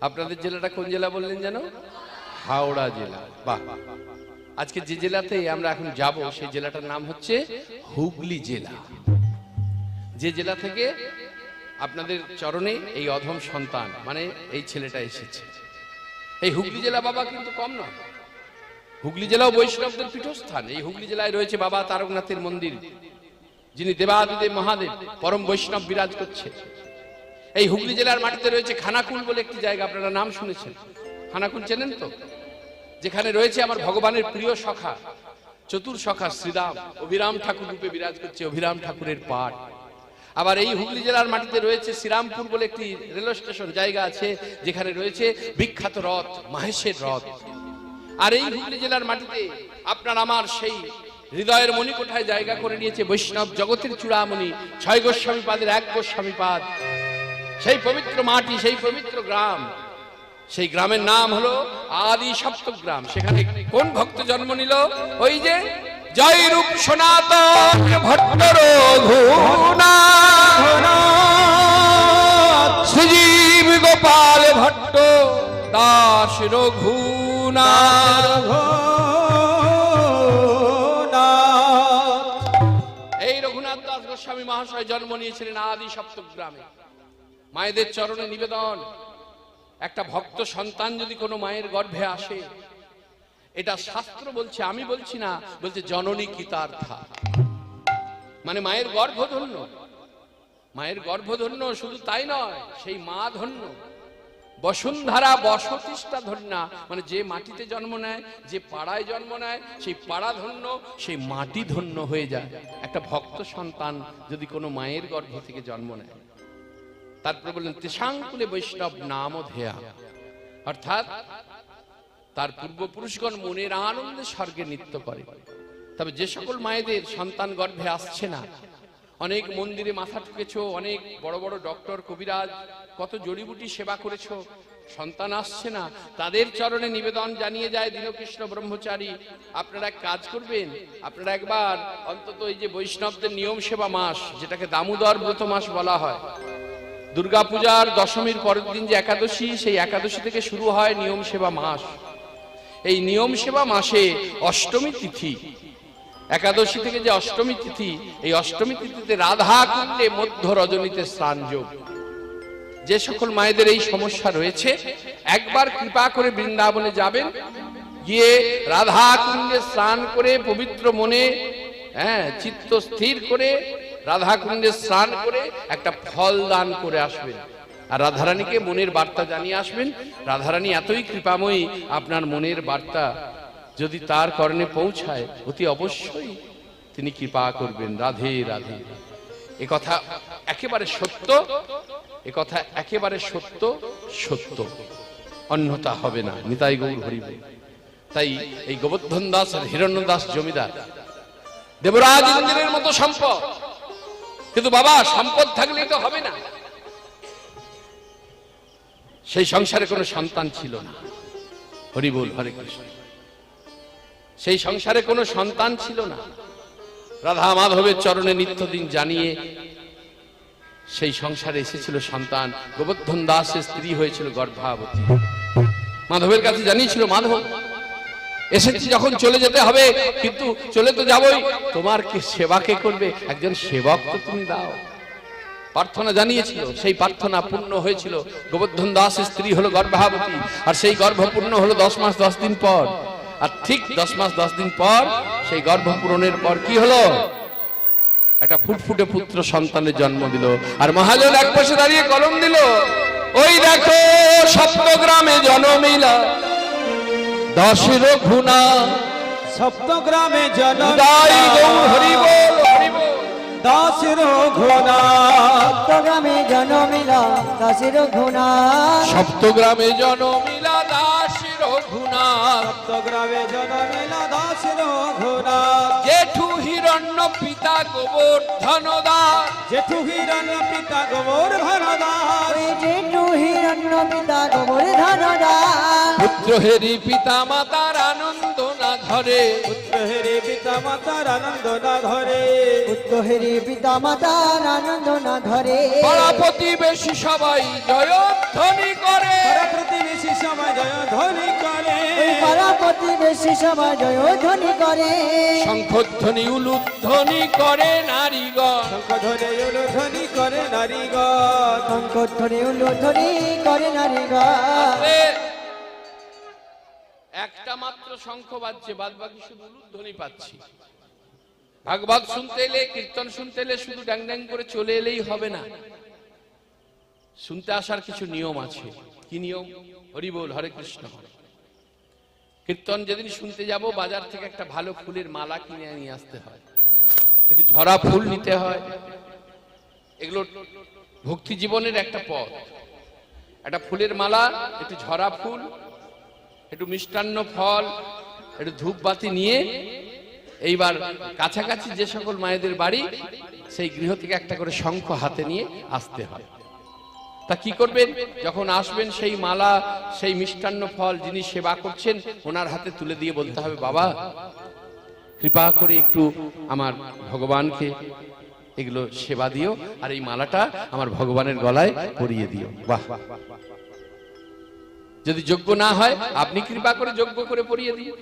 আপনাদের জেলাটা কোন জেলা বললেন যেন? হাওড়া জেলা। বাহ। আজকে যে জেলাতে আমরা এখন যাব সেই জেলাটার নাম হচ্ছে হুগলি জেলা। যে জেলা থেকে আপনাদের চরণে এই অধম সন্তান মানে এই ছেলেটা এসেছে। এই হুগলি জেলা বাবা কিন্তু কম নয়। হুগলি জেলাও বৈষ্ণবদের পীঠস্থান। এই হুগলি জেলায় রয়েছে বাবা তারকনাথের মন্দির, যিনি দেবাদিদেব মহাদেব পরম বৈষ্ণব বিরাজ করছে। এই হুগলি জেলার মাটিতে রয়েছে খানাকুল বলে একটি জায়গা, আপনারা নাম শুনেছেন। খানাকুল চেনেন তো? যেখানে রয়েছে আমার ভগবানের প্রিয় সখা, চতুর সখা শ্রীরাম অভিরাম ঠাকুর রূপে বিরাজ করছে, অভিরাম ঠাকুরের পাঠ। আবার এই হুগলি জেলার মাটিতে রয়েছে শ্রীরামপুর বলে একটি রেল স্টেশন জায়গা আছে, যেখানে রয়েছে বিখ্যাত রথ মাহেশের রথ। আর এই হুগলি জেলার মাটিতে আপনার আমার সেই হৃদয়ের মণিকোঠায় জায়গা করে নিয়েছে বৈষ্ণব জগতের চূড়ামণি ৬ গোস্বামী পাদের ১ গোস্বামী পাদ। সেই পবিত্র মাটি, সেই পবিত্র গ্রাম, সেই গ্রামের নাম হলো আদি সপ্তগ্রাম। সেখানে কোন ভক্ত জন্ম নিল? ওই যে জয়রূপ সনাতন ভট্ট রঘুনাথ, শ্রীজীব গোপাল ভট্ট দাস রঘুনাথ। এই রঘুনাথ দাস গোস্বামী মহাশয় জন্ম নিয়েছিলেন আদি সপ্তগ্রামে। মায়েদের চরণে নিবেদন, একটা ভক্ত সন্তান যদি কোনো মায়ের গর্ভে আসে, এটা শাস্ত্র বলছে, আমি বলছি না, বলছে জননী কৃতার্থা, মানে মায়ের গর্ভধন্য। মায়ের গর্ভধন্য শুধু তাই নয়, সেই মা ধন্য। বসুন্ধরা বসতিষ্ঠা ধন্যা, মানে যে মাটিতে জন্ম নেয়, যে পাড়ায় জন্ম নেয়, সেই পাড়া ধন্য, সেই মাটি ধন্য হয়ে যায় একটা ভক্ত সন্তান যদি কোনো মায়ের গর্ভ থেকে জন্ম নেয়। তারপরে বললেন তেষাঙ্কুলে বৈষ্ণব নাম ধেয়া, অর্থাৎ তার পূর্বপুরুষগণ মনের আনন্দে স্বর্গে নৃত্য করে। তবে যে সকল মায়েদের সন্তান গর্ভে আসছে না, অনেক মন্দিরে মাথা ঠুকেছ, অনেক বড় বড় ডক্টর কবিরাজ কত জড়িবুটি সেবা করেছ, সন্তান আসছে না, তাদের চরণে নিবেদন জানিয়ে যায় দীনকৃষ্ণ ব্রহ্মচারী, আপনারা এক কাজ করবেন, আপনারা একবার অন্তত এই যে বৈষ্ণবদের নিয়ম সেবা মাস, যেটাকে দামোদর ব্রত মাস বলা হয়, দুর্গা পূজার দশমীর পরের দিন যে একাদশী, সেই একাদশী থেকে শুরু হয় নিয়ম সেবা মাস। এই নিয়ম সেবা মাসে অষ্টমী তিথি, একাদশী থেকে যে অষ্টমী তিথি, এই অষ্টমী তিথিতে রাধা কুণ্ডে মধ্য রজনীতে স্নান যোগ। যে সকল মায়েদের এই সমস্যা রয়েছে, একবার কৃপা করে বৃন্দাবনে যাবেন, গিয়ে রাধা কুণ্ডে স্নান করে পবিত্র মনে চিত্ত স্থির করে রাধা কুণ্ডে স্নান করে একটা ফল দান করে আসবেন, আর রাধারানীকে মনের বার্তা জানিয়ে আসবেন। রাধারানী এতই কৃপাময়ী, আপনার মনের বার্তা যদি তার কর্ণে পৌঁছায়, অতি অবশ্যই তিনি কৃপা করবেন। রাধে রাধে। এ কথা একেবারে সত্য, এ কথা একেবারে সত্য, সত্য, অন্যথা হবে না। নিতাই গৌর হরিব। তাই এই গোবর্ধন দাস আর হিরণ্য দাস জমিদার দেবরাজ ইন্দ্রের মতো সম্পদ, কিন্তু বাবা সম্পদ থাকলেই তো হবে না। সেই সংসারে কোনো সন্তান ছিল না। হরি বল, হরে কৃষ্ণ। সেই সংসারে কোনো সন্তান ছিল না। রাধা মাধবের চরণে নিত্যদিন জানিয়ে সেই সংসারে এসেছিল সন্তান। গোবর্ধন দাসের স্ত্রী হয়েছিল গর্ভাবতী। মাধবের কাছে জানিয়েছিল, মাধব এসেছি যখন চলে যেতে হবে, কিন্তু চলে তো যাবই, তোমার কি সেবা কে করবে? একজন সেবক তো তুমি দাও। প্রার্থনা জানিয়েছিল, সেই প্রার্থনা পূর্ণ হয়েছিল। গোবর্ধন দাসের স্ত্রী হলো গর্ভাবতী, আর সেই গর্ভ পূর্ণ হলো 10 মাস 10 দিন পর। আর ঠিক 10 মাস 10 দিন পর সেই গর্ভ পূরণের পর কি হলো? একটা ফুটফুটে পুত্র সন্তানের জন্ম দিল। আর মহাজন এক পাশে দাঁড়িয়ে কলম দিল, ওই দেখো সপ্তগ্রামে জনমিলা দাস রঘুনাথ, সপ্তগ্রামে জনম হরি বল, হরি বল। দাস রঘুনাথ, সপ্তগ্রামে জনমিলা দাস রঘুনাথ, সপ্তগ্রামে জনমিলা দাস রঘুনাথ, সপ্তগ্রামে জনমিলা দাস রঘুনাথ। জেঠু হিরণ্য পিতা গোবর্ধন দাস, জেঠু হিরণ্য পিতা গোবর্ধন দাস, জেঠু হিরণ্য পিতা গোবর্ধন দাস, পুত্র হেরি পিতা মাতার আনন্দ না ধরে, পুত্র হেরি পিতা মাতার আনন্দ না ধরে, পুত্র হেরি পিতা মাতার আনন্দ না ধরে, পাড়া প্রতিবেশী সবাই জয়ধ্বনি করে, পাড়া জয় ধ্বনি করে ওই পাড়া প্রতিবেশী সবাই জয় ধ্বনি করে শঙ্খধ্বনি উলুধ্বনি করে নারীগণ। শঙ্খধ্বনি উলুধ্বনি করে নারীগণ শঙ্খধ্বনি উলুধ্বনি করে নারীগণ একটা মাত্র শঙ্খ বাজছে, বাদ বাকি শুধু উলুধ্বনি পাচ্ছি। ভাগবত শুনতে এলে, কীর্তন শুনতে এলে শুধু ড্যাং ড্যাং করে চলে এলেই হবে না, শুনতে আসার কিছু নিয়ম আছে। কি নিয়ম? হরি বল, হরে কৃষ্ণ। কীর্তন যেদিন শুনতে যাব, বাজার থেকে একটা ভালো ফুলের মালা কিনে নিয়ে আসতে হয়, একটু ঝরা ফুল নিতে হয়। এগুলো ভক্তি জীবনের একটা পথ। একটা ফুলের মালা, একটু ঝরা ফুল, একটু মিষ্টান্ন ফল, একটু ধূপবাতি নিয়ে এইবার কাছাকাছি যে সকল মায়েদের বাড়ি, সেই গৃহ থেকে একটা করে শঙ্খ হাতে নিয়ে আসতে হয়। তা কি করবেন? যখন আসবেন সেই মালা, সেই মিষ্টান্ন ফল যিনি সেবা করছেন ওনার হাতে তুলে দিয়ে বলতে হবে, বাবা কৃপা করে একটু আমার ভগবানকে এগুলো সেবা দিও, আর এই মালাটা আমার ভগবানের গলায় পরিয়ে দিও। বাহ! যদি যোগ্য না হয় আপনি কৃপা করে যোগ্য করে পরিয়ে দিন।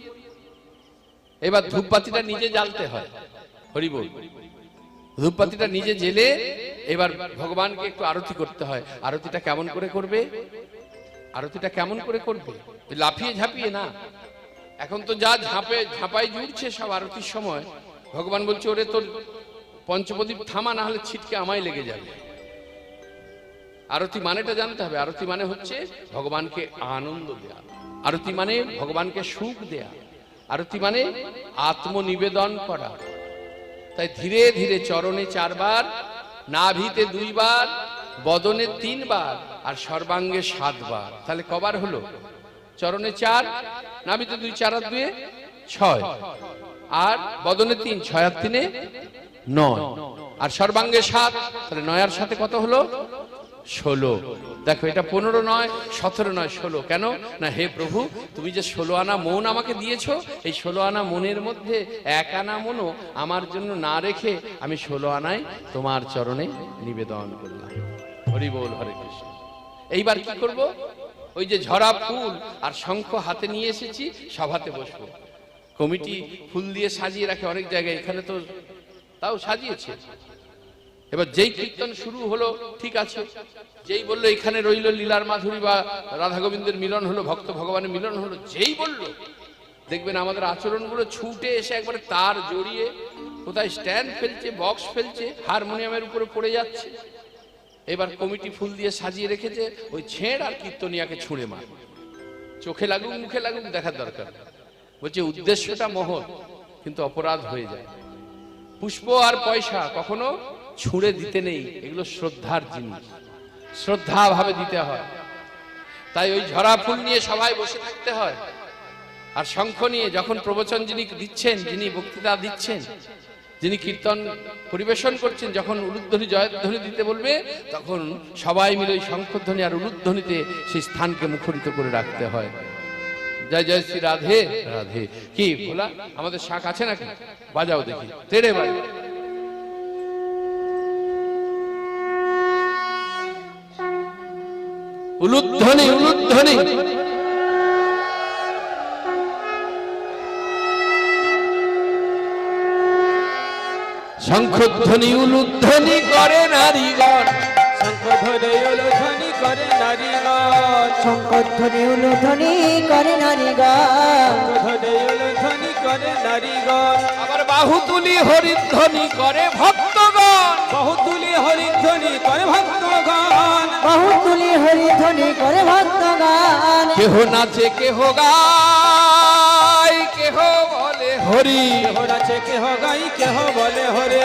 এবার ধূপবাতিটা নিজে জ্বালতে হয়। হরি বল। ধূপবাতিটা নিজে জেলে এবার ভগবানকে একটু আরতি করতে হয়। আরতিটা কেমন করে করবে? আরতিটা কেমন করে করবে? লাফিয়ে ঝাঁপিয়ে না। এখন তো যা ঝাঁপাই জুড়ছে সব আরতির সময়। ভগবান বলছে, ওরে তোর পঞ্চপ্রদীপ থামা, না হলে ছিটকে আমায় লেগে যাবে। আরতি মানেটা জানতে হবে। আরতি মানে হচ্ছে ভগবানকে আনন্দ দেয়া, আরতি মানে ভগবানকে সুখ দেয়া, আরতি মানে আত্মনিবেদন করা। তাই ধীরে ধীরে চরণে 4 বার, নাভিতে 2 বার, বদনে 3 বার, আর সর্বাঙ্গে 7 বার। তাহলে কবার হলো? চরণে 4, নাভিতে 2, 4 আর 2 6, আর বদনে 3, 6 আর 3 9, আর সর্বাঙ্গে 7। তাহলে 9 আর 7 কত হলো? 16। দেখো, এটা 15 নয়, 17 নয়, 16। কেন না? হে প্রভু, তুমি যে 16 আনা মন আমাকে দিয়েছো, এই 16 আনা মনের মধ্যে 1 আনা মনও আমার জন্য না রেখে আমি 16 আনায় তোমার চরণে নিবেদন করলাম। হরি বল, হরে কৃষ্ণ। এইবার কি করব? ওই যে ঝরা ফুল আর শঙ্খ হাতে নিয়ে এসেছি, সভাতে বসবো। কমিটি ফুল দিয়ে সাজিয়ে রাখে অনেক জায়গায়, এখানে তো তাও সাজিয়েছে। এবার যেই কীর্তন শুরু হলো, ঠিক আছে, যেই বললো এখানে রইল লীলার মাধুরী বা রাধা গোবিন্দের মিলন হলো, ভক্ত ভগবানের মিলন হলো, যেই বললো, দেখবেন আমাদের আচরণগুলো ছুটে এসে একবারে তার জড়িয়ে কোথায় স্ট্যান্ড ফেলছে, বক্স ফেলছে, হারমোনিয়ামের উপরে পড়ে যাচ্ছে। এবার কমিটি ফুল দিয়ে সাজিয়ে রেখেছে, ওই ছেড় আর কীর্তনিয়াকে ছুঁড়ে মার, চোখে লাগুক মুখে লাগুক দেখার দরকার। বলছে উদ্দেশ্যটা মহৎ, কিন্তু অপরাধ হয়ে যায়। পুষ্প আর পয়সা কখনো ছুঁড়ে দিতে নেই, এগুলো শ্রদ্ধার জিনিস, শ্রদ্ধা ভাবে দিতে হয়। তাই ওই ঝরা ফুল নিয়ে সবাই বসে থাকতে হয়। আর শঙ্খ নিয়ে যখন প্রবচন যিনি দিচ্ছেন, যিনি বক্তৃতা দিচ্ছেন, যিনি কীর্তন পরিবেশন করছেন, যখন উলুধ্বনি জয়ধ্বনি দিতে বলবে, তখন সবাই মিলে ওই শঙ্খধ্বনি আর উলুধ্বনিতে সেই স্থানকে মুখরিত করে রাখতে হয়। জয় জয় শ্রী রাধে রাধে। কি বলা? আমাদের শাক আছে নাকি? বাজাও দেখি, তেড়ে বাজাও। উলুধ্বনি উলুধ্বনি। শঙ্খধ্বনি উলুধ্বনি করে নারীগণ। শঙ্খধ্বনি উলুধ্বনি করে নারীগণ। শঙ্খধ্বনি উলুধ্বনি করে নারীগণ। শঙ্খধ্বনি উলুধ্বনি করে নারীগণ। আবার বাহুতুলি হরিধ্বনি করে ভক্তগণ। বাহুতুলি হরিধ্বনি করে ভক্তগণ। বাহুতুলি হরিধ্বনি করে ভক্তগণ। কেহ নাচে কেহ গায়, কেহ বলে হরি। কেহ নাচে কেহ গাই, কেহ বলে হরে।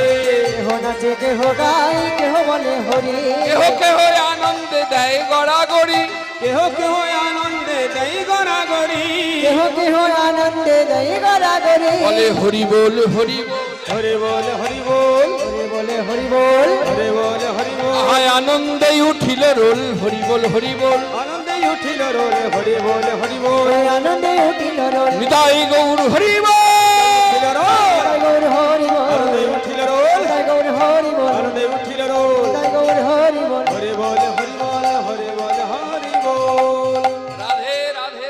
কেহ নাচে কেহ গায়, কেহ বলে হরি। কেহ কেহ আনন্দে দেয় গড়াগড়ি। কেহ কেহ আনন্দে দেয় গড়াগড়ি। কেহ কেহ আনন্দে দেয় গড়াগড়ি। বলে হরি বল হরি বল। হরে বল হরি বল। হরি বলে হরি বল। হরে বল হরি বল। আহায় আনন্দে উঠিল রোল, হরি বল হরি বল। আনন্দে উঠিল রোল, হরি বল হরি বল। আনন্দে উঠিল রোল। নিতাই গৌর হরি বল। উঠিল রোল। জয় গৌর হরি বল। আনন্দে উঠিল রোল। জয় গৌর হরি বল। আনন্দে উঠিল রোল। জয় গৌর হরি বল। হরে বল হরি বল। হরে বল হরি বল। রাধে রাধে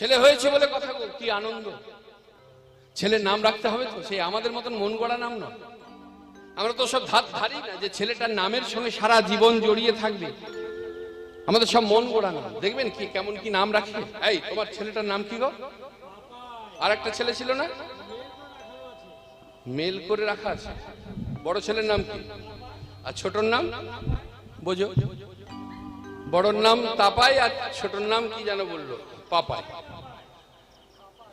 ছেলে হয়েছে বলে কথা বল, কি আনন্দ। ছেলের নাম রাখতে হবে তো, সেই আমাদের মতন মন গড়া নাম নয়। আমরা তো সব ধারি না যে ছেলেটার নামের সঙ্গে সারা জীবন জড়িয়ে থাকবে। আমাদের সব মন গড়া নাম। দেখবেন কি কেমন কি নাম রাখে। এই তোমার ছেলেটার নাম কি গো? আর একটা ছেলে ছিল না, মেল করে রাখা আছে। বড় ছেলের নাম কি আর ছোটর নাম বোঝো? বড়র নাম তাপাই আর ছোটর নাম কি যেন বললো, পাপাই।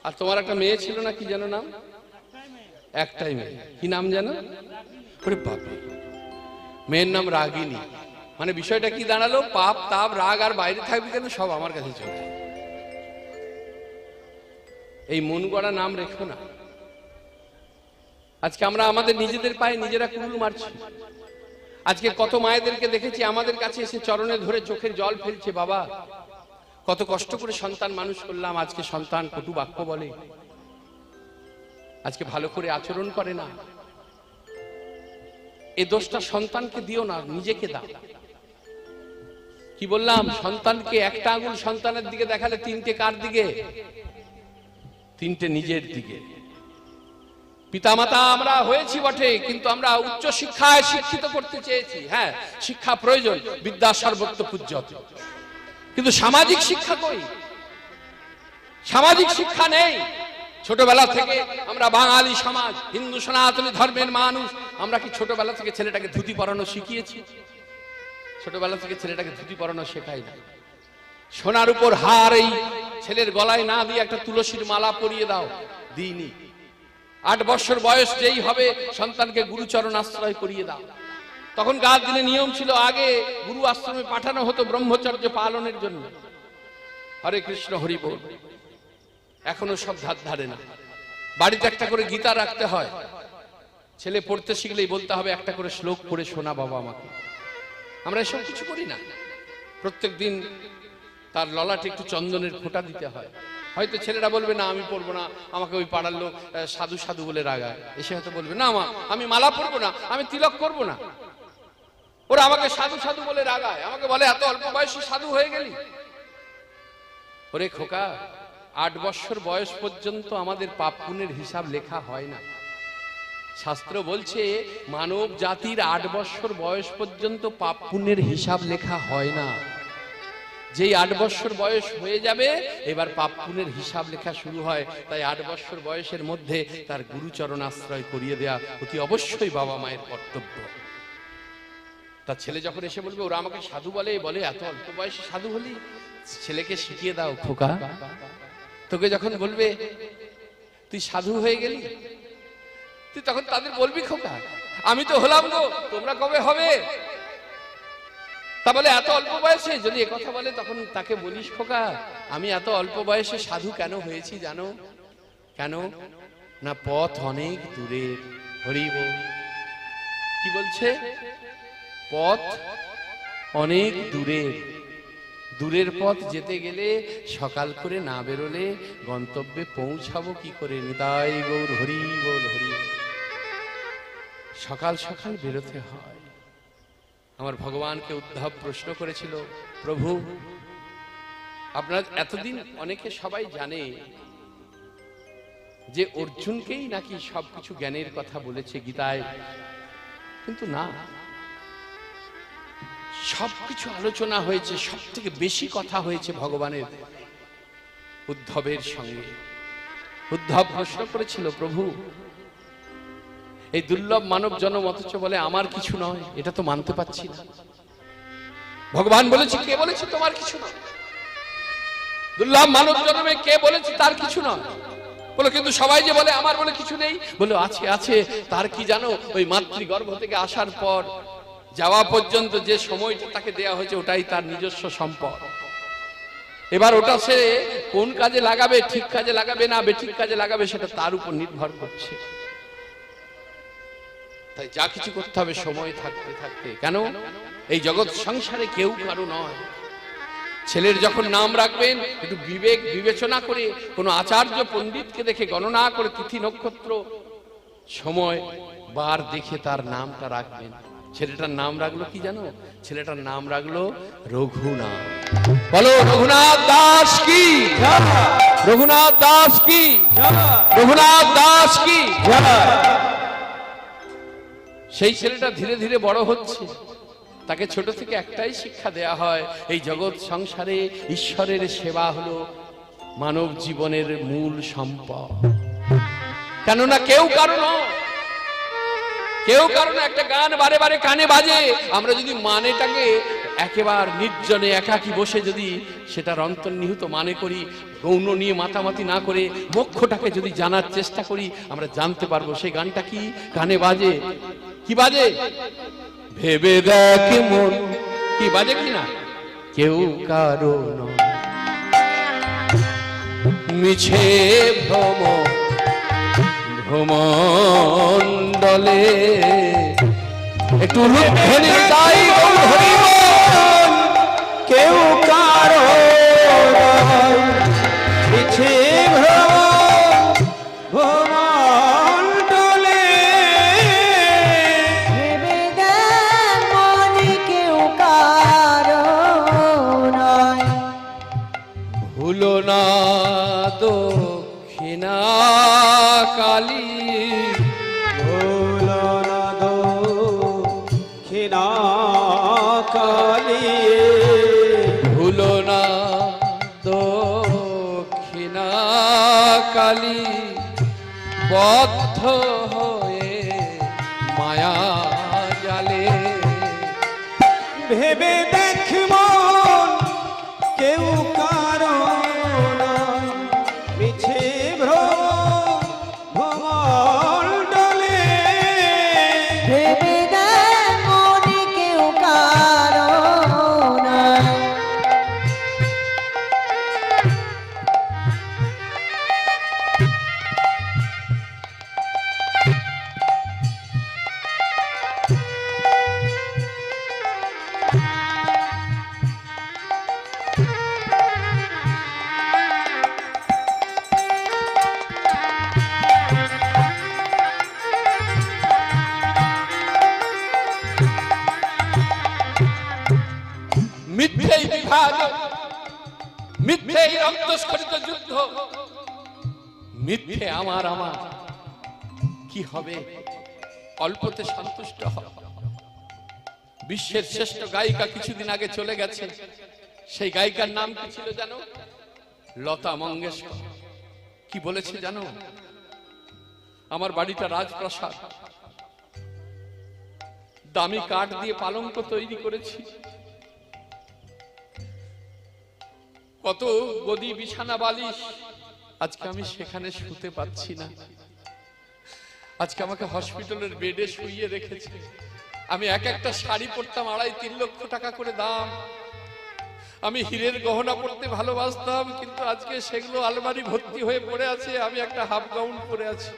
আর তোমার একটা মেয়ে ছিল না, কি যেন নাম? একটাই মেয়ে, কি নাম যেন? ওরে বাবা, মেয়ের নাম রাগিনী। মানে বিষয়টা কি দাঁড়ালো? পাপ তাপ রাগ আর বাইরে থাকবে কেন, সব আমার কাছে চলে। এই মন গড়া নাম রেখো না। আজকে আমরা আমাদের নিজেদের পায়ে নিজেরা কুড়ুল মারছি। আজকে কত মায়েদেরকে দেখেছি আমাদের কাছে এসে চরণে ধরে চোখের জল ফেলছে, বাবা কত কষ্ট করে সন্তান মানুষ করলাম, আজকে সন্তান কটু বাক্য বলে, আজকে ভালো করে আচরণ করে না। এ দোষটা সন্তানকে দিও না, নিজেকে দাও। কি বললাম? সন্তানকে একটা আঙুল সন্তানের দিকে দেখালে তিনটে কার দিকে? তিনটে নিজের দিকে। পিতামাতা আমরা হয়েছি বটে, কিন্তু আমরা উচ্চ শিক্ষায় শিক্ষিত করতে চেয়েছি। হ্যাঁ, শিক্ষা প্রয়োজন, বিদ্যা সর্বত্র পূজ্যতে, কিন্তু সামাজিক শিক্ষা কই? সামাজিক শিক্ষা নেই। ছোটবেলা থেকে আমরা বাঙালি সমাজ, হিন্দু সনাতনী ধর্মের মানুষ, আমরা কি ছোটবেলা থেকে ছেলেটাকে ধুতি পরানো শিখিয়েছি? ছোটবেলা থেকে ছেলেটাকে ধুতি পরানো শেখাই না। সোনার উপর হার এই ছেলের গলায় না দিয়ে একটা তুলসীর মালা পরিয়ে দাও, দিইনি। 8 বছর বয়স যেই হবে সন্তানকে গুরুচরণ আশ্রয় করিয়ে দাও। তখনকার দিনে নিয়ম ছিল, আগে গুরু আশ্রমে পাঠানো হতো ব্রহ্মচর্য পালনের জন্য। হরে কৃষ্ণ হরি বল। এখনো সব ধারে না। বাড়িতে একটা করে গীতা রাখতে হয়। ছেলে পড়তে শিখলেই বলতে হবে একটা করে শ্লোক পড়ে শোনা বাবা আমাকে। আমরা এসব কিছু করি না। প্রত্যেক দিন তার ললাটে একটু চন্দনের ফোঁটা দিতে হয়। হয়তো ছেলেরা বলবে না আমি পড়বো না, আমাকে ওই পাড়ার লোক সাধু সাধু বলে রাগায়। এসে হয়তো বলবে না মা আমি মালা পড়বো না, আমি তিলক করবো না। ওরা আমাকে সাধু সাধু বলে রাগায়, আমাকে বলে এত অল্প বয়সে সাধু হয়ে গেলি। ওরে খোকা, 8 বছর বয়স পর্যন্ত আমাদের পাপ পুণ্যের হিসাব লেখা হয় না। শাস্ত্র বলছে মানব জাতির 8 বছর বয়স পর্যন্ত পাপ পুণ্যের হিসাব লেখা হয় না। যেই 8 বছর বয়স হয়ে যাবে এবার পাপ পুণ্যের হিসাব লেখা শুরু হয়। তাই 8 বছর বয়সের মধ্যে তার গুরুচরণ আশ্রয় করিয়ে দেয়া অতি অবশ্যই বাবা মায়ের কর্তব্য। তার ছেলে যখন এসে বলবে ওরা আমাকে সাধু বলে, বলে এত অল্প বয়সে সাধু হলি, ছেলেকে শিখিয়ে দাও খোকা। তোকে যখন বলবে তুই সাধু হয়ে গেলি, তুই তখন তাদের বলবি খোকা আমি তো হলাম গো, তোমরা কবে হবে? তা বলে এত অল্প বয়সে যদি একথা বলে তখন তাকে বলিস খোকা আমি এত অল্প বয়সে সাধু কেন হয়েছি জানো? কেন না পথ অনেক দূরের। হরি বল। কি বলছে? পথ অনেক দূরের। দূরের পথ যেতে গেলে সকাল করে না বেরোলে গন্তব্যে পৌঁছাবো কি করে? নিতাই গৌর হরি বল হরি। সকাল সকাল বেরোতে হয়। আমার ভগবানকে উদ্ধব প্রশ্ন করেছিল, প্রভু আপনার এতদিন অনেকে সবাই জানে যে অর্জুনকেই নাকি সবকিছু জ্ঞানের কথা বলেছে গীতায়, কিন্তু না, সবকিছু আলোচনা হয়েছে, সব থেকে বেশি কথা হয়েছে ভগবানের উদ্ধবের সঙ্গে। উদ্ধব প্রশ্ন করেছিল, প্রভু এই দুর্লভ মানব জন্ম অথচ বলে আমার কিছু নয়, এটা তো মানতে পারছি না। ভগবান বলেছে কে বলেছে তোমার কিছু নয়? দুর্লভ মানব জন্মে কে বলেছে তার কিছু নয়? বলো কিন্তু সবাই যে বলে আমার বলে কিছু নেই। বলো আছে আছে। তার কি জানো? ওই মাতৃগর্ভ থেকে আসার পর যাওয়া পর্যন্ত যে সময়টা তাকে দেয়া হয়েছে ওটাই তার নিজস্ব সম্পদ। এবার ওটা সে কোন কাজে লাগাবে, ঠিক কাজে লাগাবে না বেঠিক কাজে লাগাবে, সেটা তার উপর নির্ভর করছে। তাই যা কিছু করতে হবে সময় থাকতে থাকতে। কেন? এই জগৎ সংসারে কেউ কারো নয়। ছেলের যখন নাম রাখবেন একটু বিবেক বিবেচনা করে, কোনো আচার্য পণ্ডিতকে দেখে গণনা করে তিথি নক্ষত্র সময় বার দেখে তার নামটা রাখবেন। ছেলেটার নাম রাখলো কি জানো? ছেলেটার নাম রাখলো রঘুনাথ। বলো রঘুনাথ দাস কি, রঘুনাথ দাস কি, রঘুনাথ দাস কি। সেই ছেলেটা ধীরে ধীরে বড় হচ্ছে, তাকে ছোট থেকে একটাই শিক্ষা দেয়া হয়, এই জগৎ সংসারে ঈশ্বরের সেবা হলো মানব জীবনের মূল সম্পদ। কেননা কেউ কারণ একটা গান বারে বারে কানে বাজে, আমরা যদি মানেটাকে একেবারে নির্জনে একাকী বসে যদি সেটার অন্তর্নিহিত মানে করি, গৌণ নিয়ে মাতামাতি না করে মোক্ষটাকে যদি জানার চেষ্টা করি, আমরা জানতে পারবো সেই গানটা কি কানে বাজে। কি বাজে? ভেবে দেখ মন, কি বাজে কিনা? কেউ কারণ মিছে ভ্রম ভ্রমণ্ডলে, একটু রুদ্ধনি তাই হরিব, কেউ কারো পিছে ভ্রমণ্ডলে, ভেবে দেখ মনে কেউ কারো নয়। ভুলো না দক্ষিণা কালী, ভুলো না দক্ষিণা কালী, ভুলো না দক্ষিণা কালী, বদ্ধ হয়ে মায়া জালে। ভেবে দেখ মন কেউ কারো নয়, মিছে ভ্রমণ্ডলে, ভেবে দেখ মনে কেউ কারো নয়। মিথ্যেই বিভাগ, মিথ্যেই রক্তস্খলিত যুদ্ধ, মিথ্যে আমার আমার কি হবে? অল্পতে সন্তুষ্ট হবে। বিশ্বের শ্রেষ্ঠ গায়িকা কিছুদিন আগে চলে গেছে, সেই গায়িকার নাম কি ছিল জানো? লতা মঙ্গেশকর। কি বলেছে জানো? আমার বাড়িটা রাজপ্রাসাদ, দামি কাঠ দিয়ে পালঙ্ক তৈরি করেছি, কত গদি বিছানা বালিশ, আজকে আমি সেখানে শুতে পাচ্ছি না। আজকে আমাকে হসপিটালের বেডে শুইয়ে রেখেছে। আমি এক একটা শাড়ি পরতাম 2.5-3 লক্ষ টাকা করে দাম। আমি হীরের গহনা পরতে ভালোবাসতাম, কিন্তু আজকে সেগুলো আলমারি ভর্তি হয়ে পড়ে আছে। আমি একটা হাফ গাউন পরে আছি।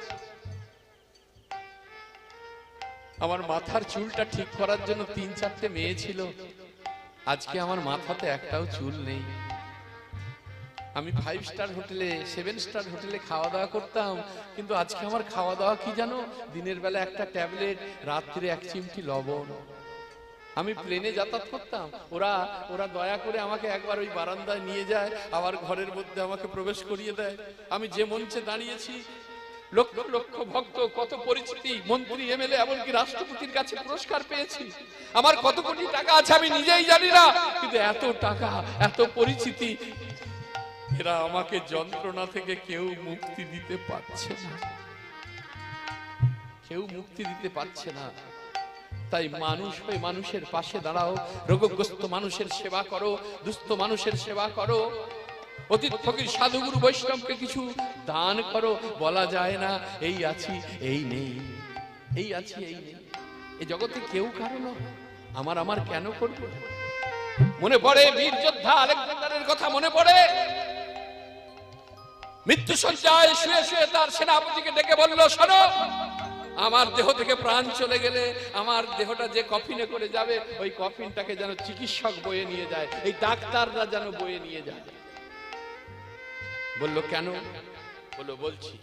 আমার মাথার চুলটা ঠিক করার জন্য 3-4টে মেয়ে ছিল, আজকে আমার মাথাতে একটাও চুল নেই। আমি 5 স্টার হোটেলে 7 স্টার হোটেলে খাওয়া দাওয়া করতাম, কিন্তু আজকে আমার খাওয়া দাওয়া কি জানো? দিনের বেলা একটা ট্যাবলেট, রাত্রে 1 চিমটি লবণ। আমি প্লেনে যাতায়াত করতাম, ওরা দয়া করে আমাকে একবার ওই বারান্দায় নিয়ে যায়, আবার ঘরের মধ্যে আমাকে প্রবেশ করিয়ে দেয়। আমি যে মঞ্চে দাঁড়িয়েছি, লক্ষ লক্ষ ভক্ত, কত পরিচিতি, মন্ত্রী, এমএলএ, এমনকি রাষ্ট্রপতির কাছে পুরস্কার পেয়েছি। আমার কত কোটি টাকা আছে আমি নিজেই জানি না, কিন্তু এত টাকা, এত পরিচিতি, এরা আমাকে যন্ত্রণা থেকে কেউ মুক্তি দিতে পারছে না, কেউ মুক্তি দিতে পারছে না। তাই মানুষ হয়ে মানুষের পাশে দাঁড়াও, রোগগ্রস্ত মানুষের সেবা করো, দুস্থ মানুষের সেবা করো, অতীত ফকির সাধুগুরু বৈষ্ণবকে কিছু দান করো। বলা যায় না এই আছি এই নেই, এই আছি এই নেই। এই জগতে কেউ কারো না, আমার কেন করবো? মনে পড়ে বীর যোদ্ধা আলেকজান্ডারের কথা, মনে পড়ে মৃত্যু সজ্জায় শুয়ে শুয়ে তার সেনাপতিকে ডেকে বলল, শোনো, আমার দেহ থেকে প্রাণ চলে গেলে আমার দেহটা যে কফিনে করে যাবে, ওই কফিনটাকে যেন চিকিৎসক বয়ে নিয়ে যায়, এই ডাক্তাররা যেন বয়ে নিয়ে যায়। বলল কেন? বলল বলছি।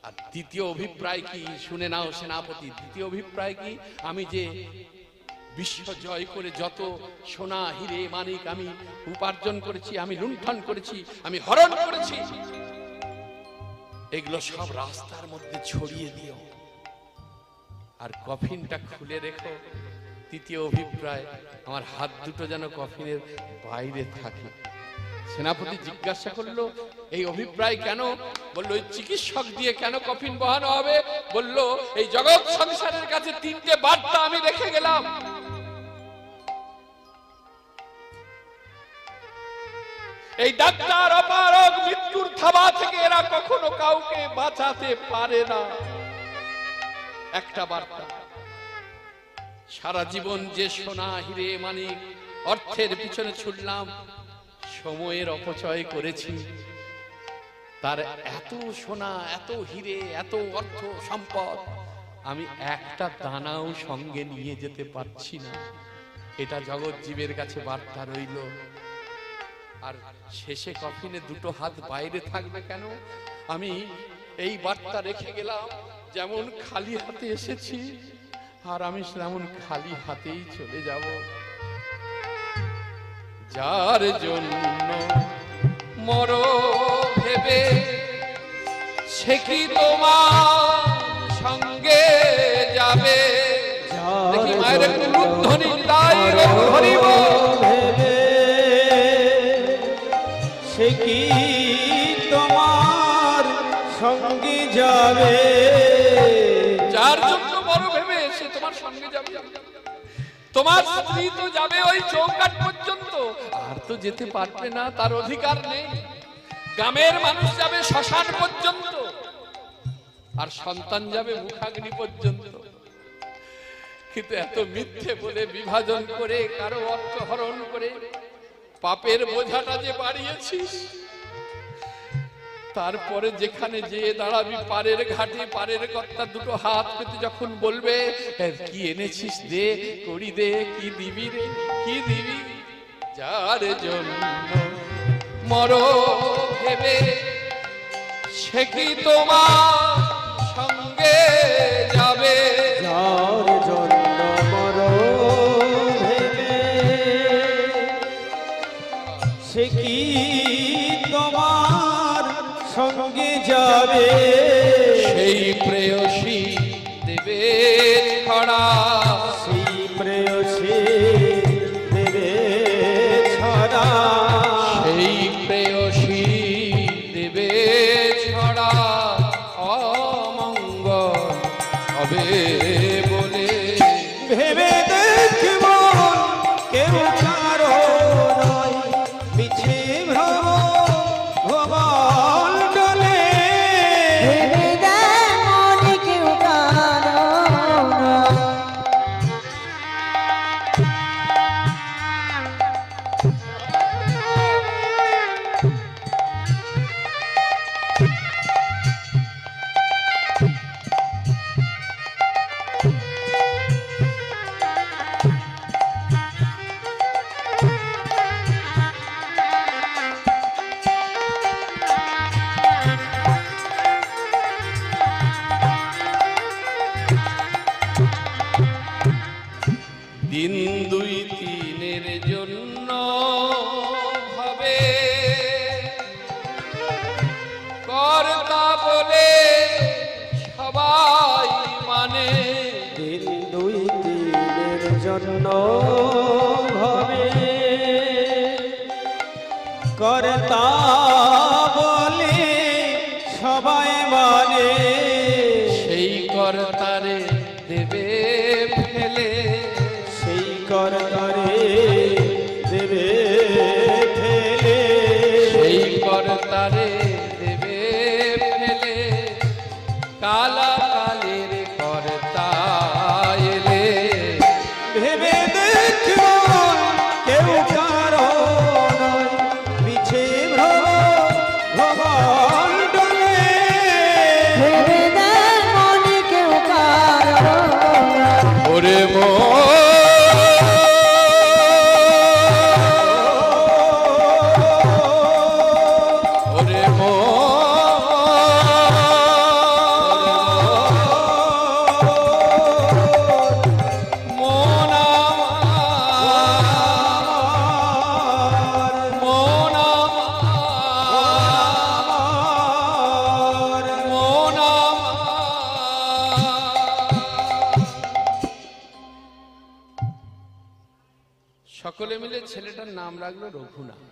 আর দ্বিতীয় অভিপ্রায় কি শুনে নাও সেনাপতি। দ্বিতীয় অভিপ্রায় কি? আমি যে বিশ্ব জয় করে যত সোনা হিরে মানিক আমি উপার্জন করেছি, আমি লুণ্ঠন করেছি, আমি হরণ করেছি, এগুলো সব রাস্তার মধ্যে ছড়িয়ে দিও, আর কফিনটা খুলে রেখো। তৃতীয় অভিপ্রায়, আমার হাত দুটো যেন কফিনের বাইরে থাকে। সেনাপতি জিজ্ঞাসা করলো, এই অভিপ্রায় কেন? বললো, ওই চিকিৎসক দিয়ে কেন কফিন বহানো হবে? বললো, এই জগৎ সংসারের কাছে তিনটে বার্তা আমি রেখে গেলাম। এই ডাক্তার অপারগ মৃত্যুর থাবা থেকে এরা কখনো কাউকে বাঁচাতে পারে না। একটা বার্তা, সারা জীবন যে সোনা হিরে মানিক অর্থের পিছনে ছুটলাম, সময়ের অপচয় করেছি, তার এত সোনা, এত হিরে, এত অর্থ সম্পদ আমি একটা দানাও সঙ্গে নিয়ে যেতে পারছি না। এটা জগৎ জীবের কাছে বার্তা রইল। আর শেষে কফিনে দুটো হাত বাইরে থাকবে কেন? আমি এই বার্তা রেখে গেলাম, যেমন খালি হাতে এসেছি আর আমি তেমন খালি হাতেই চলে যাব। যার জন্য মরো ভেবে সে কি তোমার সঙ্গে যাবে? দেখি মায়ের একটু রূপধ্বনি তাই হরিব ভেবে সে কি তোমার সঙ্গে যাবে? যার জন্য মরো ভেবে সে তোমার সঙ্গে যাবে। তোমার স্ত্রী তো যাবে ওই চৌকাঠ পর্যন্ত, আর তো যেতে পারবে না, তার অধিকার নেই। গ্রামের মানুষ যাবে শ্মশান পর্যন্ত, আর সন্তান যাবে মুখাগ্নি পর্যন্ত। কিন্তু এত মিথ্যে বলে, বিভাজন করে, কারো অর্থ হরণ করে পাপের বোঝাটা যে বাড়িয়েছিস, তারপরে যেখানে যে দাঁড়াবি পারের ঘাটে, পারের কর্তা দুটো হাত পেতে যখন বলবে, কি এনেছিস দে, করি দে, কি দিবি রে, কি দিবি? যার জন্য মরো ভেবে সে কি তোমার সঙ্গে যাবে? যার জন্য মরো ভেবে সে কি তোমার সঙ্গে যাবে? সেই প্রেয়সী দেবে ছড়া, সেই প্রেয়সী দেবে ছড়া, সেই প্রেয়সী দেবে ছড়া, অমঙ্গল হবে বলে ভেবে দেখব কেউ কারো নয়, মিছে ভ্রম ভবন ডলে। ভেবে দেয় মনে কেউ কারো নয়। দিন দুই তিনের জন্য ভাবে কর্তা বলে সবাই মানে। দিন দুই দিনের জন্য ভাবে কর্তা বলে সবাই মানে। সেই কর্তারে দেবে ফেলে, সেই কর্তারে দেবে ফেলে, সেই কর্তারে দেবে ফেলে, কালা কালের কর্তা এলে। ভেবে দেখব কেউ কারো নয়, মিছে ভ্রম ভবন ডলে। ভেবে দেয় মনে কেউ কারো ছেলেটার নাম রাখলো রঘুনাথ।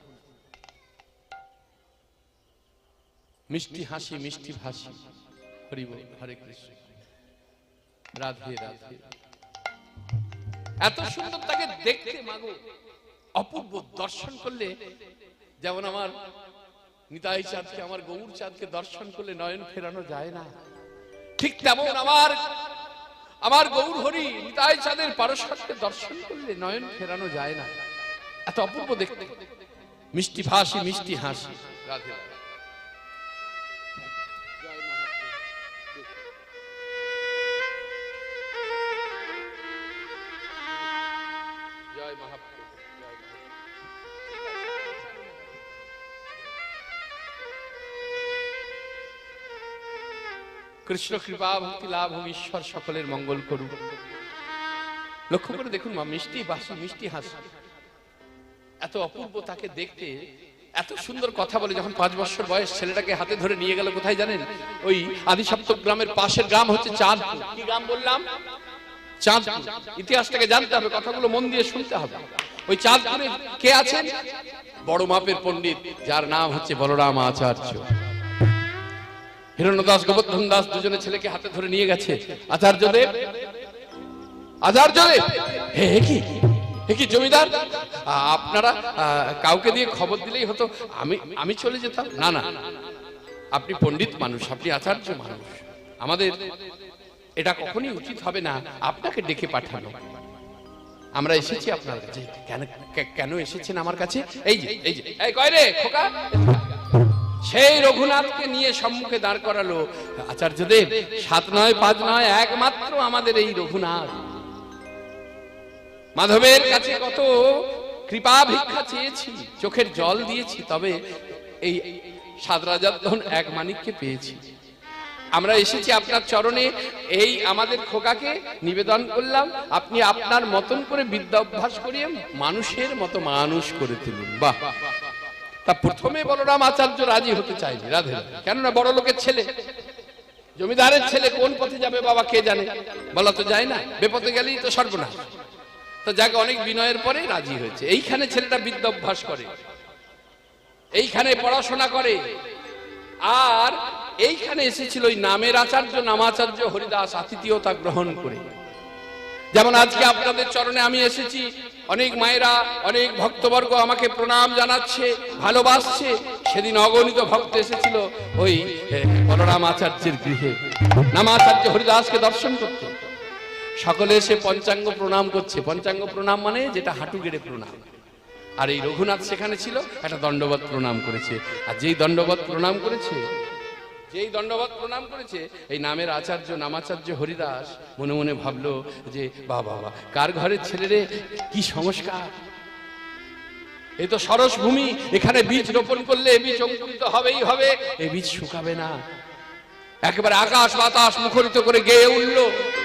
মিষ্টি হাসি মিষ্টি ভাষী, হরি বল, হরে কৃষ্ণ, রাধে রাধে। এত সুন্দর তাকে দেখতে মাগো, অপূর্ব দর্শন করলে যেমন আমার নিতাই চাঁদকে, আমার গৌর চাঁদকে দর্শন করলে নয়ন ফেরানো যায় না, ঠিক তেমন আমার গৌর হরি নিতাই চাঁদের পারস্পর্যকে দর্শন করলে নয়ন ফেরানো যায় না, এত অপূর্ব দেখতে। মিষ্টি ভাষী মিষ্টি হাসি, রাধে রাধে। জয় মহাপ্রভু, জয় কৃষ্ণ কৃপা ভক্তি লাভ হোক, ঈশ্বর সকলের মঙ্গল করুক। লক্ষ্য করে দেখুন মা, মিষ্টি ভাষী মিষ্টি হাসি, এত অপূর্ব তাকে দেখতে, এত সুন্দর কথা বলে। যখন 5 বছর বয়স ছেলেটাকে হাতে ধরে নিয়ে গেল কোথায় জানেন? ওই আদিসপ্তক গ্রামের পাশের গ্রাম হচ্ছে চাঁদপুর। কি গ্রাম বললাম? চাঁদপুর। ইতিহাসটাকে জানতে হবে, কথাগুলো মন দিয়ে শুনতে হবে। ওই চাঁদপুরে কে আছেন? বড় মাপের পণ্ডিত, যার নাম হচ্ছে বলরাম আচার্য। হিরণ্যদাস গোবর্ধন দাস দুজনে ছেলেকে হাতে ধরে নিয়ে গেছে। আচার্যদেব, আচার্যদেব, হে কি জমিদার, আপনারা কাউকে দিয়ে খবর দিলেই হতো, আমি চলে যেতাম। না না, আপনি পণ্ডিত মানুষ, আপনি আচার্য মানুষ, আমাদের এটা কখনই উচিত হবে না আপনাকে ডেকে পাঠানো। আমরা এসেছি আপনার কাছে। কেন এসেছেন আমার কাছে? এই যে এই কয় রে খোকা, সেই রঘুনাথকে নিয়ে সম্মুখে দাঁড় করালো। আচার্যদেব, 7 নয় 5 নয়, একমাত্র আমাদের এই রঘুনাথ। মাধবের কাছে কত কৃপা ভিক্ষা চেয়েছি, চোখের জল দিয়েছি, তবে এই 7 রাজার ধন 1 মানিককে পেয়েছি। আমরা এসেছি আপনার চরণে, এই আমাদের খোকাকে নিবেদন করলাম, আপনি আপনার মতন করে বিদ্যা অভ্যাস করিয়ে মানুষের মতো মানুষ করে তুলুন। বাহ! তা প্রথমে বলরাম আচার্য রাজি হতে চাইনি, রাধে, কেননা বড় লোকের ছেলে, জমিদারের ছেলে, কোন পথে যাবে বাবা কে জানে, বলা তো যায় না, বেপথে গেলেই তো সর্বনাশ। তো যাকে অনেক বিনয়ের পরে রাজি হয়েছে। এইখানে ছেলেটা বিদ্যা অভ্যাস করে, এইখানে পড়াশোনা করে, আর এইখানে এসেছিল ওই নামের আচার্য নামাচার্য হরিদাস আতিথিয়তা গ্রহণ করে। যেমন আজকে আপনাদের চরণে আমি এসেছি, অনেক মায়েরা, অনেক ভক্তবর্গ আমাকে প্রণাম জানাচ্ছে, ভালোবাসছে। সেদিন অগণিত ভক্ত এসেছিল ওই বলরাম আচার্যের গৃহে নামাচার্য হরিদাসকে দর্শন করতে। সকলে এসে পঞ্চাঙ্গ প্রণাম করছে। পঞ্চাঙ্গ প্রণাম মানে যেটা হাঁটু গেড়ে প্রণাম। আর এই রঘুনাথ সেখানে ছিল, একটা দণ্ডবত প্রণাম করেছে। আর যেই দণ্ডবত প্রণাম করেছে এই নামের আচার্য নামাচার্য হরিদাস মনে মনে ভাবলো যে বাবা, কার ঘরের ছেলেরে, কি সংস্কার, এই তো সরস ভূমি, এখানে বীজ রোপণ করলে এ বীজ অঙ্কুরিত হবেই হবে, এ বীজ শুকাবে না। একেবারে আকাশ বাতাস মুখরিত করে গেয়ে উঠল,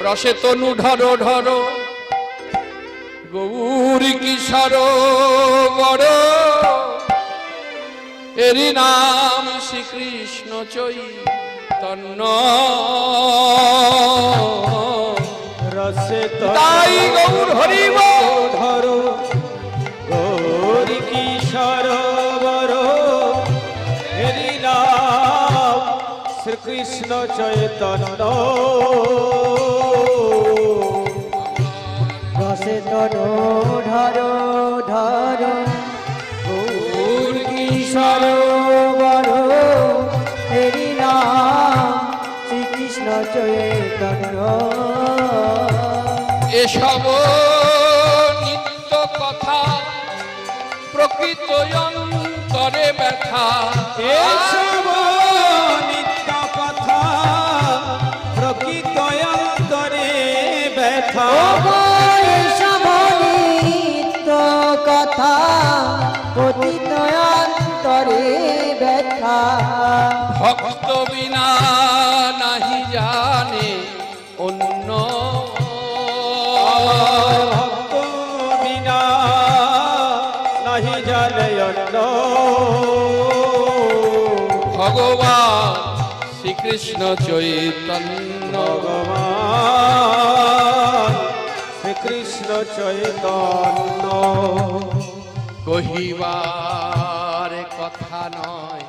রসে তনু ঢরো ঢরো, গৌরী কিশোর বড়, এরি নাম শ্রীকৃষ্ণ চৈতন্য, রসে তাই গৌর হরিব ধরো, গৌরী কিশোর বড়, হরি নাম শ্রীকৃষ্ণ চৈতন্য, রসে তনু ঢরো ঢরো, গৌর কিশোর বড়, হরি নাম শ্রীকৃষ্ণ চৈতন্য। এসব নিত্য কথা প্রকৃত অন্তরে ব্যথা, এসব নিত্য কথা প্রকৃত অন্তরে ব্যথা, এসব নিত্য কথা পতিত অন্তরে ব্যথা, ভক্ত বিনা নাহি জানে অন্য, ভক্ত বিনা নাহি জানে অন্য, ভগবান শ্রীকৃষ্ণ চৈতন্য, ভগবান শ্রীকৃষ্ণ চৈতন্য। কহিবার কথা নয়।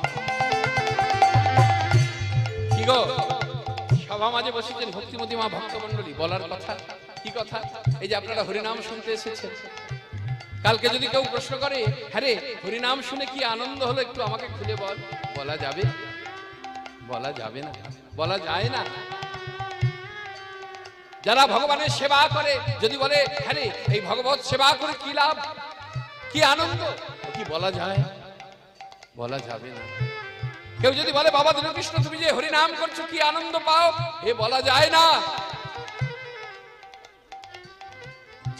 কি গো, সভা মাঝে বসেছেন ভক্তিমতী মা ভক্তমণ্ডলী, বলার কথা কি কথা? এই যে আপনারা হরিনাম শুনতে এসেছেন, কালকে যদি কেউ প্রশ্ন করে, হ্যাঁ রে হরিনাম শুনে কি আনন্দ হলো, একটু আমাকে খুলে বল, বলা যাবে? বলা যাবে না, বলা যায় না। যারা ভগবানের সেবা করে যদি বলে, হ্যাঁ রে এই ভগবত সেবা করে কি লাভ, কি আনন্দ, কি বলা যায়? বলা যাবে না। কেউ যদি বলে, বাবা দীনকৃষ্ণ তুমি যে হরিনাম করছো কি আনন্দ পাও, এ বলা যায় না।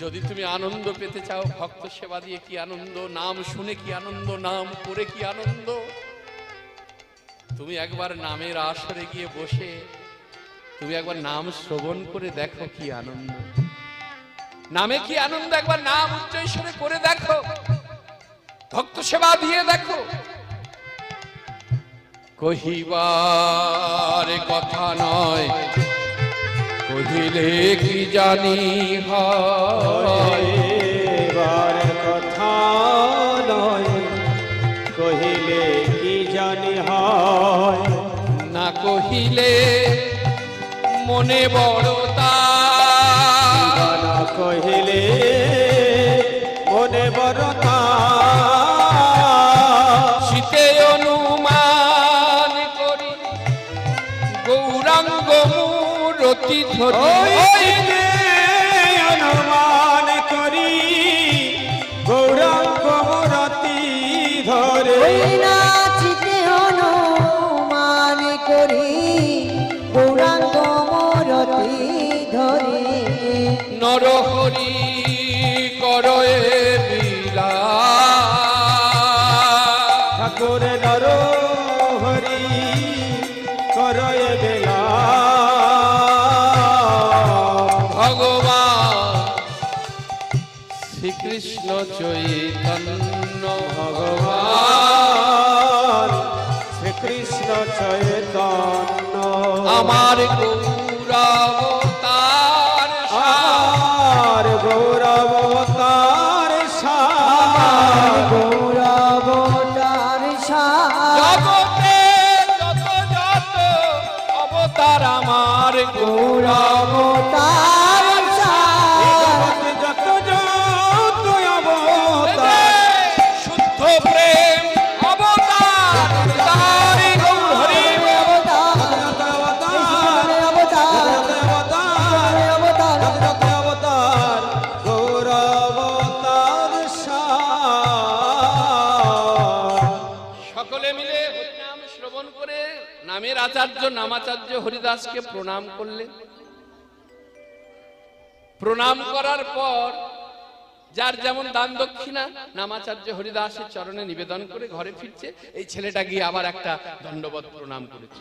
যদি তুমি আনন্দ পেতে চাও, ভক্ত সেবা দিয়ে কি আনন্দ, নাম শুনে কি আনন্দ, নাম করে কি আনন্দ, তুমি একবার নামের আসরে গিয়ে বসে তুমি একবার নাম শ্রবণ করে দেখো কি আনন্দ, নামে কি আনন্দ, একবার নাম উচ্চৈঃস্বরে করে দেখো, ভক্ত সেবা দিয়ে দেখো। কহিবার কথা নয়, কহিলে কি জানি হয়। কহিবার কথা নয়, কহিলে কি জানি হয়। না কহিলে মনে বড়তা, না কহিলে মনে বড়তা, শীতে অনুমান করি গৌরাঙ্গ মূরতি ধরি। অনুমান করি গৌরাঙ্গ মূরতি ধরে। ওই নাচিতে অনুমান করি গৌরাঙ্গ মূরতি ধরে। নরহরি করয়ে বিলাস, ঠাকুর নর হরি করয়ে বেলা। ভগবান শ্রীকৃষ্ণ চৈতন্য, ভগবান শ্রীকৃষ্ণ চৈতন্য আমার গৌরাবতার আর গৌরবতার সার। গৌরবতার সার। জগতে যত যত অবতার আমার গৌরবতার সার। যত যত অবতার শুদ্ধ প্রেম অবতার তারি গৌর হরি। সকলে মিলে হরিনাম শ্রবণ করে নামের আচার্য নামাচার্য হরিদাসকে প্রণাম করলেন। প্রণাম করার পর যার যেমন দান দক্ষিণা নামাচার্য হরিদাসের চরণে নিবেদন করে ঘরে ফিরছে, এই ছেলেটা গিয়ে আবার একটা দণ্ডবত প্রণাম করেছে।